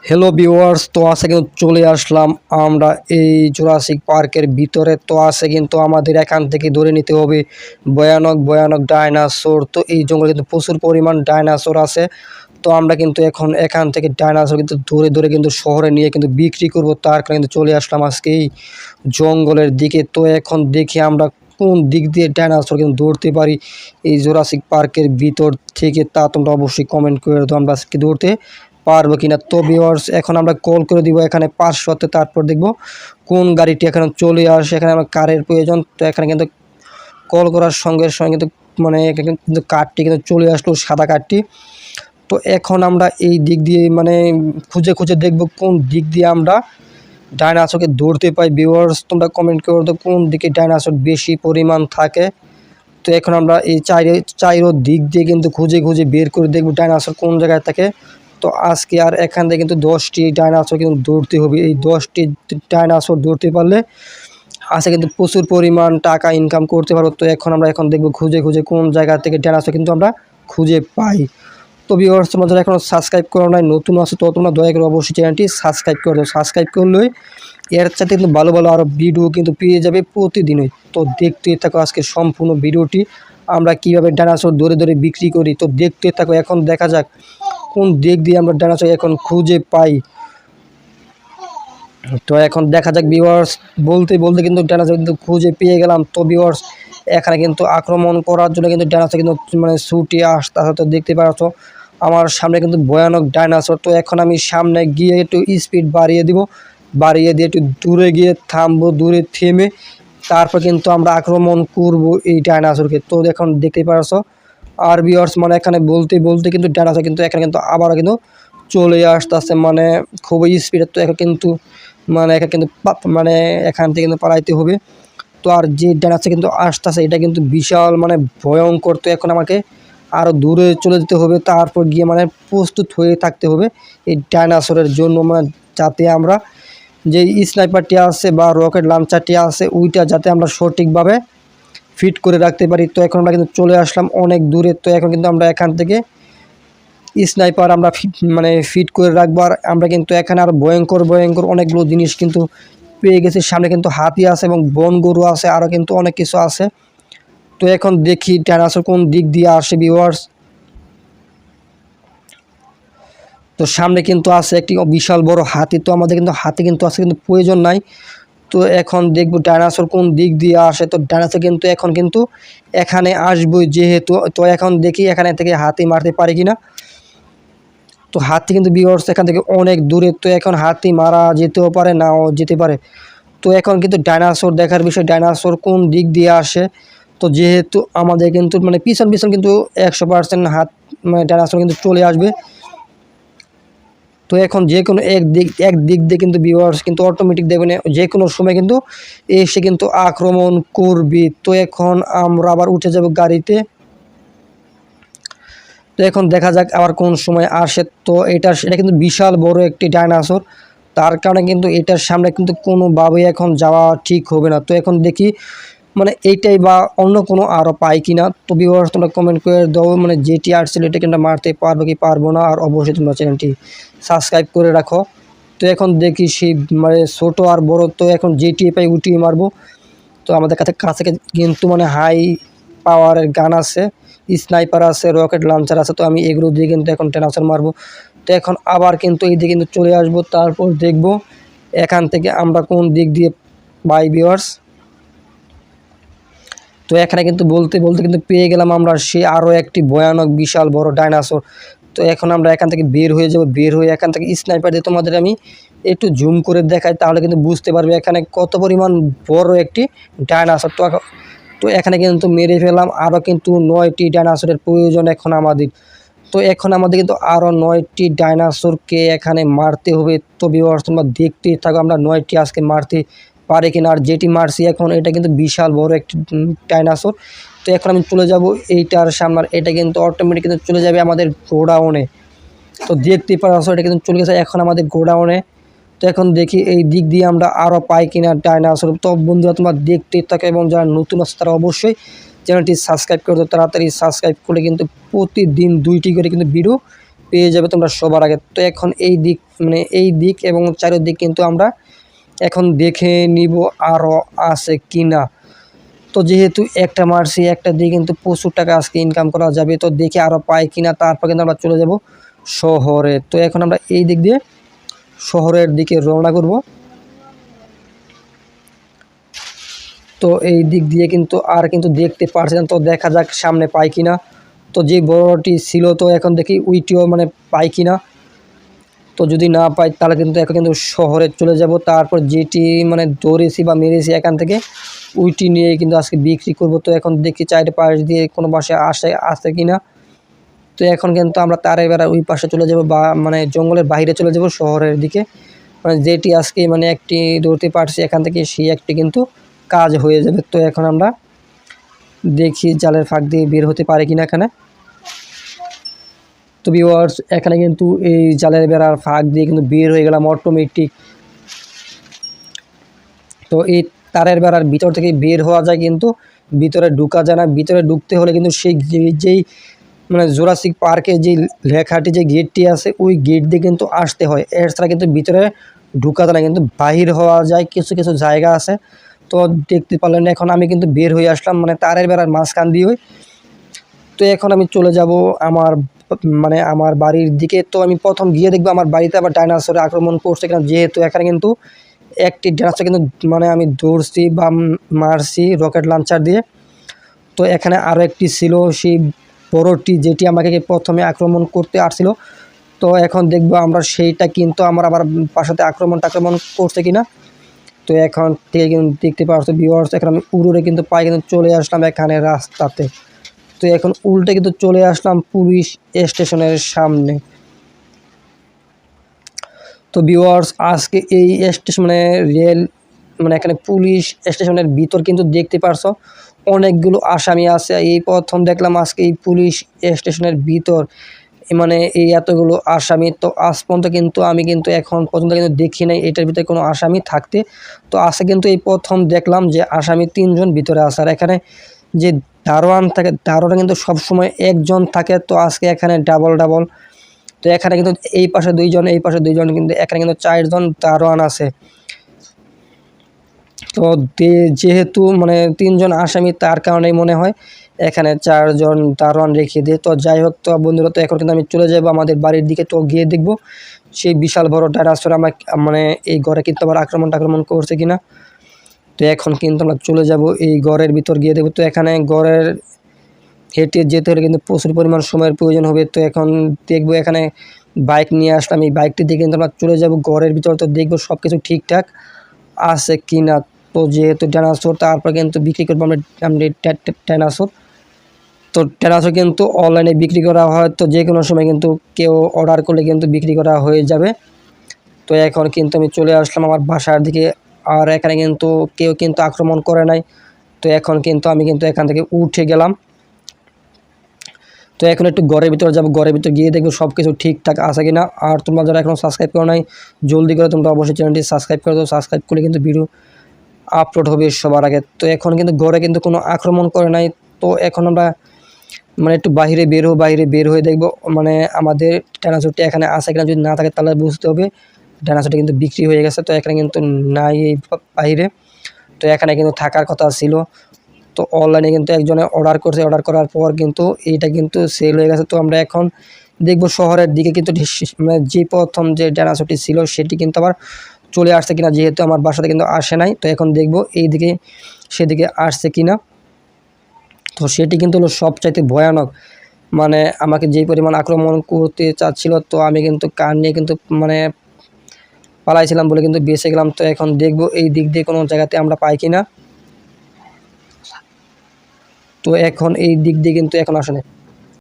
Hello viewers, তো আছে কিন্তু চলে আসলাম আমরা এই জুরাসিক পার্কের ভিতরে। তো আছে কিন্তু আমাদের এখান থেকে ধরে নিতে হবে ভয়ানক ভয়ানক ডাইনোসর। তো এই জঙ্গলে কিন্তু প্রচুর পরিমাণ ডাইনোসর আছে। তো আমরা কিন্তু এখন এখান থেকে ডাইনোসর কিন্তু ধরে ধরে কিন্তু শহরে নিয়ে কিন্তু বিক্রি করব। তার কারণে কিন্তু চলে আসলাম আজকে এই জঙ্গলের দিকে। তো এখন দেখি আমরা কোন দিক দিয়ে ডাইনোসর কিন্তু ধরতে পারি এই জুরাসিক পার্কের ভিতর থেকে, তা তোমরা অবশ্যই কমেন্ট করে দাও আমরা আজকে ধরতে পারবো কিনা। তো ভিউয়ার্স, এখন আমরা কল করে দিব এখানে 500-তে, তারপর দেখব কোন গাড়িটি এখানে চলে আসে। এখানে আমার কারের প্রয়োজন। তো এখানে কিন্তু কল করার সঙ্গে সঙ্গে কিন্তু কিন্তু কারটি কিন্তু চলে আসলো, সাদা কারটি। তো এখন আমরা এই দিক দিয়ে খুঁজে খুঁজে দেখব কোন দিক দিয়ে আমরা ডাইনোসরকে ধরতে পাই। ভিউয়ার্স, তোমরা কমেন্ট করে দাও কোন দিকে ডাইনোসর বেশি পরিমাণ থাকে। তো এখন আমরা এই চাইরো দিক দিয়ে কিন্তু খুঁজে খুঁজে বের করে দেখব ডাইনোসর কোন জায়গায় থাকে। তো আজকে আর এখান থেকে কিন্তু 10টি ডাইনোসর কিন্তু ধরতে হবে। এই 10টি ডাইনোসর ধরতে পারলে আজকে কিন্তু প্রচুর পরিমাণ টাকা ইনকাম করতে পারবো। তো এখন দেখব খুঁজে খুঁজে কোন জায়গা থেকে ডাইনোসর কিন্তু আমরা খুঁজে পাই। তো ভিউয়ার্স, তোমরা যারা এখনও সাবস্ক্রাইব করো নাই, নতুন আছে, তো তোমরা দয়া করে অবশ্যই চ্যানেলটি সাবস্ক্রাইব করে দাও। সাবস্ক্রাইব করলেই এর সাথে কিন্তু ভালো ভালো আরও ভিডিও কিন্তু পেয়ে যাবে প্রতিদিনই। তো দেখতে থাকো আজকে সম্পূর্ণ ভিডিওটি, আমরা কীভাবে ডাইনোসর ধরে ধরে বিক্রি করি। তো দেখতে থাকো, এখন দেখা যাক কোন দিক দিয়ে আমরা ডাইনোসর এখন খুঁজে পাই। তো এখন দেখা যাক ভিউয়ার্স, বলতে বলতে কিন্তু ডাইনোসর কিন্তু খুঁজে পেয়ে গেলাম। তো ভিউয়ার্স, এখানে কিন্তু আক্রমণ করার জন্য কিন্তু ডাইনোসর কিন্তু ছুটে আসতে আসতে দেখতে পাচ্ছ আমার সামনে কিন্তু ভয়ানক ডাইনোসর। তো এখন আমি সামনে গিয়ে একটু স্পিড বাড়িয়ে দিব, বাড়িয়ে দিয়ে একটু দূরে গিয়ে থামবো, দূরে থেমে তারপর কিন্তু আমরা আক্রমণ করব এই ডাইনোসরকে। তো এখন দেখতে পাচ্ছ আর ভিউয়ার্স, এখানে বলতে বলতে কিন্তু ডাইনোসর কিন্তু এখানে কিন্তু আবারও কিন্তু চলে আসতেছে, খুবই স্পিডে। তো এখন কিন্তু এখান থেকে কিন্তু পালাইতে হবে। তো আর যে ডাইনোসর কিন্তু আসতেছে এটা কিন্তু বিশাল ভয়ঙ্কর। তো এখন আমাকে আরও দূরে চলে যেতে হবে, তারপর গিয়ে প্রস্তুত হয়ে থাকতে হবে এই ডাইনোসরের জন্য, যাতে আমরা যে স্নাইপারটি আছে বা রকেট লঞ্চারটি আছে ওইটা যাতে আমরা সঠিকভাবে ফিট করে রাখতে পারি। তো এখন আমরা কিন্তু চলে আসলাম অনেক দূরে। তো এখন কিন্তু আমরা এখান থেকে স্নাইপার আমরা ফিট করে রাখবো। আর আমরা কিন্তু এখানে আরও ভয়ঙ্কর ভয়ঙ্কর অনেকগুলো জিনিস কিন্তু পেয়ে গেছি। সামনে কিন্তু হাতি আছে এবং বন গরু আছে, আরও কিন্তু অনেক কিছু আছে। তো এখন দেখি ডাইনোসর কোন দিক দিয়ে আসে ভিউয়ার্স। তো সামনে কিন্তু আছে একটি বিশাল বড় হাতি। তো আমাদের কিন্তু হাতি কিন্তু আছে, কিন্তু প্রয়োজন নাই। তো এখন দেখব ডাইনোসর কোন দিক দিয়ে আসে। তো ডাইনোসর কিন্তু এখন কিন্তু এখানে আসবই যেহেতু। তো এখন দেখি এখানে থেকে হাতি মারতে পারি কিনা। তো হাতি কিন্তু ভিউয়ার্স এখান থেকে অনেক দূরে। তো এখন হাতি মারা যেতেও পারে, নাও যেতে পারে। তো এখন কিন্তু ডাইনোসর দেখার বিষয়, ডাইনোসর কোন দিক দিয়ে আসে। তো যেহেতু আমাদের কিন্তু পিছন পিছন কিন্তু 100% ডাইনোসর কিন্তু চলে আসবে। তো এখন যে কোনো এক দিক দিয়ে কিন্তু ভিউয়ার্স কিন্তু অটোমেটিক দেখবেন যে কোনো সময় কিন্তু এসে কিন্তু আক্রমণ করবে। তো এখন আমরা আবার উঠে যাব গাড়িতে। তো এখন দেখা যাক আবার কোন সময় আসে। তো এটা কিন্তু বিশাল বড় একটি ডাইনোসর, তার কারণে কিন্তু এটার সামনে কিন্তু কোনোভাবেই এখন যাওয়া ঠিক হবে না। তো এখন দেখি এইটাই বা অন্য কোনো আরও পাই কিনা। তো ভিউয়ার্স, তোমরা কমেন্ট করে দাও যেটি আসছিল এটা কিন্তু মারতে পারবো কি পারবো না। আর অবশ্যই তোমরা চ্যানেলটি সাবস্ক্রাইব করে রাখো। তো এখন দেখি সেই ছোটো আর বড়, তো এখন যেটি পাই উটি মারবো। তো আমাদের কাছে কাছে কিন্তু হাই পাওয়ারের গান আছে, স্নাইপার আছে, রকেট লঞ্চার আছে। তো আমি এগুলো দিয়ে কিন্তু এখন ডাইনোসর মারবো। তো এখন আবার কিন্তু এই দিকে কিন্তু চলে আসবো, তারপর দেখব এখান থেকে আমরা কোন দিক দিয়ে পাই ভিউয়ার্স। তো এখানে কিন্তু বলতে বলতে কিন্তু পেয়ে গেলাম আমরা সে আরও একটি ভয়ানক বিশাল বড় ডাইনোসর। তো এখন আমরা এখান থেকে বের হয়ে যাব, বের হয়ে এখান থেকে স্নাইপার দিয়ে তোমাদের আমি একটু জুম করে দেখাই, তাহলে কিন্তু বুঝতে পারবে এখানে কত পরিমাণ বড় একটি ডাইনোসর। তো এখানে কিন্তু মেরে ফেললাম। আরও কিন্তু 9টি ডাইনোসরের প্রয়োজন এখন আমাদের। তো এখন আমাদের কিন্তু আরও 9টি ডাইনোসরকে এখানে মারতে হবে। তো ভিউয়ার্স, তোমরা দেখতেই থাকো আমরা 9টি আজকে মারতে পারে কিনা। আর যেটি মারছি এখন এটা কিন্তু বিশাল বড় একটি ডাইনোসর। তো এখন আমি চলে যাব এইটার সামনে, এটা কিন্তু অটোমেটিক কিন্তু চলে যাবে আমাদের গোডাউনে। তো দেখতেই পারছো এটা কিন্তু চলে গেছে এখন আমাদের গোডাউনে। তো এখন দেখি এই দিক দিয়ে আমরা আরও পাই কিনা ডাইনোসর। তো বন্ধুরা, তোমরা দেখতেই থাকো এবং যারা নতুন আছে তারা অবশ্যই চ্যানেলটি সাবস্ক্রাইব করে দাও। তাড়াতাড়ি সাবস্ক্রাইব করলে কিন্তু প্রতিদিন 2টি করে কিন্তু ভিডিও পেয়ে যাবে তোমরা সবার আগে। তো এখন এই দিক মানে এই দিক এবং চারিদিক কিন্তু আমরা এখন দেখে নিব আরও আছে কি না। তো যেহেতু একটা মারছি, একটা দিয়ে কিন্তু প্রচুর টাকা আজকে ইনকাম করা যাবে, তো দেখে আরও পাই কিনা, তারপর কিন্তু আমরা চলে যাব শহরে। তো এখন আমরা এই দিক দিয়ে শহরের দিকে রওনা করব। তো এই দিক দিয়ে কিন্তু আর কিন্তু দেখতে পারছেন, তো দেখা যাক সামনে পাই কিনা। তো যে বড়টি ছিল তো এখন দেখি উইটিও মানে পাই কিনা। তো যদি না পাই তাহলে কিন্তু এখন কিন্তু শহরে চলে যাব, তারপর যেটি মানে ধরেছি বা মেরেছি এখান থেকে উইটি নিয়ে কিন্তু আজকে বিক্রি করব। তো এখন দেখি চারটে পাশ দিয়ে কোনো পাশে আসে কিনা। তো এখন কিন্তু আমরা তারের বেড়ার ওই পাশে চলে যাব বা মানে জঙ্গলের বাইরে চলে যাব শহরের দিকে। মানে যেটি আজকে মানে একটি ধরতে পারছি এখান থেকে, সেই একটি কিন্তু কাজ হয়ে যাবে। তো এখন আমরা দেখি জালের ফাঁক দিয়ে বের হতে পারে কিনা এখানে। তো ভিউয়ার্স এখানে কিন্তু এই জালের বেড়ার ফাঁক দিয়ে কিন্তু বের হয়ে গেলাম অটোমেটিক। তো এই তারের বেড়ার ভিতর থেকে বের হওয়া যায়, কিন্তু ভিতরে ঢুকা যায় না। ভিতরে ঢুকতে হলে কিন্তু সেই যেই মানে জুরাসিক পার্কে যে লেখাটি যে গেটটি আছে ওই গেট দিয়ে কিন্তু আসতে হয়, এছাড়া কিন্তু ভিতরে ঢুকা যায় না, কিন্তু বাহির হওয়া যায় কিছু কিছু জায়গা আছে। তো দেখতে পারলেন এখন আমি কিন্তু বের হয়ে আসলাম মানে তারের বেড়ার মাঝখান দিয়ে। তো এখন আমি চলে যাব আমার মানে আমার বাড়ির দিকে। তো আমি প্রথম গিয়ে দেখবো আমার বাড়িতে আবার ডাইনোসরে আক্রমণ করছে কিনা, যেহেতু এখানে কিন্তু একটি ডাইনোসর কিন্তু মানে আমি ধরছি বা মারছি রকেট লঞ্চার দিয়ে। তো এখানে আরও একটি ছিল সেই বড়টি, যেটি আমাকে প্রথমে আক্রমণ করতে আসছিল। তো এখন দেখবো আমরা সেইটা কিন্তু আমার আবার বাসাতে আক্রমণ করছে কিনা। তো এখন থেকে কিন্তু দেখতে পাচ্ছ ভিউয়ার্স এখন আমি উড়ে কিন্তু পাই কিন্তু চলে আসলাম এখানে রাস্তাতে। তো এখন উল্টে কিন্তু চলে আসলাম পুলিশ স্টেশনের সামনে। তো ভিউয়ার্স আজকে এই স্টেশনে রেল মানে এখানে পুলিশ স্টেশনের ভিতর কিন্তু দেখতে পারছো অনেকগুলো আসামি আছে। এই প্রথম দেখলাম আজকে এই পুলিশ স্টেশনের ভিতর মানে এই এতগুলো আসামি। তো আজ পর্যন্ত কিন্তু আমি কিন্তু এখন পর্যন্ত কিন্তু দেখি নাই এটার ভিতরে কোনো আসামি থাকতে। তো আজকে কিন্তু এই প্রথম দেখলাম যে আসামি 3 জন ভিতরে আছে। আর এখানে যে দারোয়ান থাকে, দারোয়ান কিন্তু সবসময় একজন থাকে। তো আজকে এখানে ডাবল। তো এখানে কিন্তু এই পাশে 2 জন, এই পাশে 2 জন, কিন্তু এখানে কিন্তু 4 জন দারোয়ান আছে। তো যেহেতু মানে 3 জন আসামি, তার কারণেই মনে হয় এখানে 4 জন দারোয়ান রেখে দিয়ে। তো যাই হোক, তো বন্ধুরা তো এখন কিন্তু আমি চলে যাব আমাদের বাড়ির দিকে। তো গিয়ে দেখব সেই বিশাল বড় ডাইনোসর আমার মানে এই ঘরে কিন্তু আবার আক্রমণ করছে কিনা। তো এখন কিন্তু আমরা চলে যাব এই ঘরের ভিতর গিয়ে দেখব। তো এখানে ঘরের হেঁটে যেতে হলে কিন্তু প্রচুর পরিমাণ সময়ের প্রয়োজন হবে। তো এখন দেখব এখানে বাইক নিয়ে আসলাম, এই বাইকটি দিয়ে কিন্তু আমরা চলে যাব ঘরের ভিতর। তো দেখব সব কিছু ঠিকঠাক আছে কি না। তো যেহেতু ডাইনোসর, তারপর কিন্তু বিক্রি করবো আমরা ডাইনোসর। তো ডাইনোসর কিন্তু অনলাইনে বিক্রি করা হয়, তো যে কোনো সময় কিন্তু কেউ অর্ডার করলে কিন্তু বিক্রি করা হয়ে যাবে। তো এখন কিন্তু আমি চলে আসলাম আমার বাসার দিকে, আর এখানে কিন্তু কেউ কিন্তু আক্রমণ করে নাই। তো এখন কিন্তু আমি কিন্তু এখান থেকে উঠে গেলাম। তো এখন একটু ঘরের ভিতরে যাব, ঘরের ভিতরে গিয়ে দেখবো সব কিছু ঠিকঠাক আছে কিনা। আর তোমরা যারা এখনও সাবস্ক্রাইব করো নাই জলদি করে তোমরা অবশ্যই চ্যানেলটি সাবস্ক্রাইব করে দাও। সাবস্ক্রাইব করলে কিন্তু ভিডিও আপলোড হবে সবার আগে। তো এখন কিন্তু ঘরে কিন্তু কোনো আক্রমণ করে নাই। তো এখন আমরা মানে একটু বাইরে বের হয়ে দেখবো মানে আমাদের ডাইনোসরটি এখানে আছে কিনা। যদি না থাকে তাহলে বুঝতে হবে ডাইনোসরটি কিন্তু বিক্রি হয়ে গেছে। তো এখানে কিন্তু নাই এই বাইরে, তো এখানে কিন্তু থাকার কথা ছিল। তো অনলাইনে কিন্তু একজনে অর্ডার করছে, অর্ডার করার পর কিন্তু এইটা কিন্তু সেল হয়ে গেছে। তো আমরা এখন দেখব শহরের দিকে কিন্তু মানে যে প্রথম যে ডাইনোসরটি ছিল সেটি কিন্তু আবার চলে আসছে কিনা, যেহেতু আমার বাসাতে কিন্তু আসে নাই। তো এখন দেখব এইদিকে সেদিকে আসছে কিনা। তো সেটি কিন্তু হলো সবচাইতে ভয়ানক, মানে আমাকে যেই পরিমাণ আক্রমণ করতে চাচ্ছিল। তো আমি কিন্তু কান নিয়ে কিন্তু মানে পালাইছিলাম বলে কিন্তু বেঁচে গেলাম। তো এখন দেখব এই দিক দিয়ে কোনো জায়গাতে আমরা পাই কিনা। তো এখন এই দিক দিয়ে কিন্তু এখন আসে না।